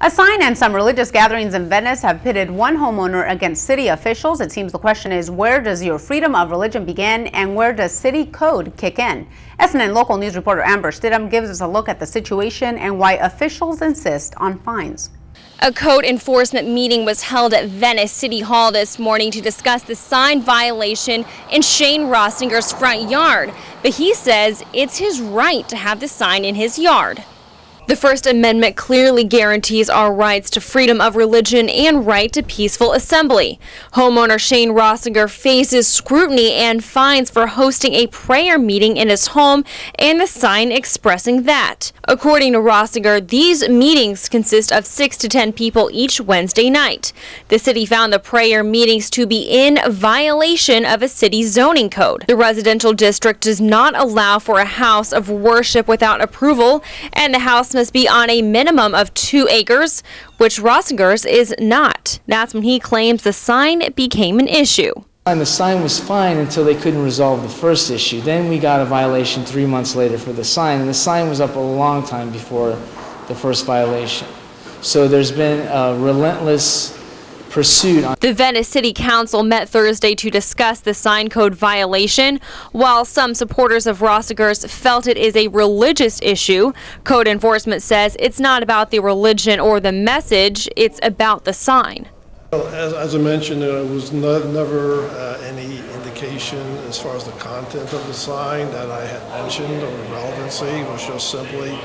A sign and some religious gatherings in Venice have pitted one homeowner against city officials. It seems the question is, where does your freedom of religion begin and where does city code kick in? SNN local news reporter Amber Stidham gives us a look at the situation and why officials insist on fines. A code enforcement meeting was held at Venice City Hall this morning to discuss the sign violation in Shane Rossinger's front yard. But he says it's his right to have the sign in his yard. The First Amendment clearly guarantees our rights to freedom of religion and right to peaceful assembly. Homeowner Shane Rossinger faces scrutiny and fines for hosting a prayer meeting in his home and the sign expressing that. According to Rossinger, these meetings consist of 6 to 10 people each Wednesday night. The city found the prayer meetings to be in violation of a city zoning code. The residential district does not allow for a house of worship without approval, and the house must be on a minimum of 2 acres, which Rossinger's is not. That's when he claims the sign became an issue. And the sign was fine until they couldn't resolve the first issue. Then we got a violation 3 months later for the sign, and the sign was up a long time before the first violation. So there's been a relentless pursuit. The Venice City Council met Thursday to discuss the sign code violation. While some supporters of Rossinger's felt it is a religious issue, code enforcement says it's not about the religion or the message, it's about the sign. As I mentioned, there was never any indication as far as the content of the sign that I had mentioned or the relevancy. It was just simply,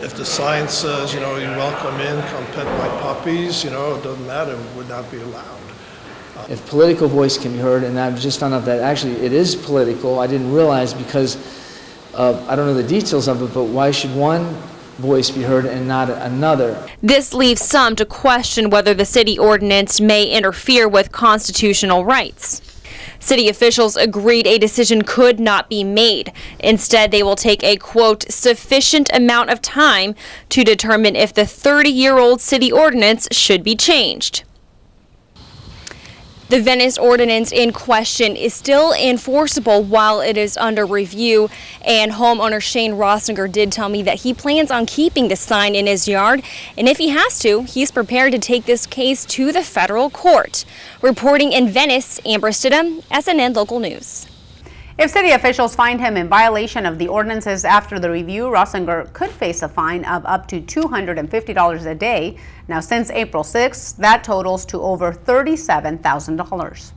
if the sign says, you're welcome in, come pet my puppies, it doesn't matter, it would not be allowed. If political voice can be heard, and I've just found out that actually it is political, I didn't realize because I don't know the details of it, but why should one voice be heard and not another? This leaves some to question whether the city ordinance may interfere with constitutional rights. City officials agreed a decision could not be made. Instead, they will take a, quote, sufficient amount of time to determine if the 30-year-old city ordinance should be changed. The Venice ordinance in question is still enforceable while it is under review, and homeowner Shane Rossinger did tell me that he plans on keeping the sign in his yard, and if he has to, he's prepared to take this case to the federal court. Reporting in Venice, Amber Stidham, SNN Local News. If city officials find him in violation of the ordinances after the review, Rossinger could face a fine of up to $250 a day. Now, since April 6th, that totals to over $37,000.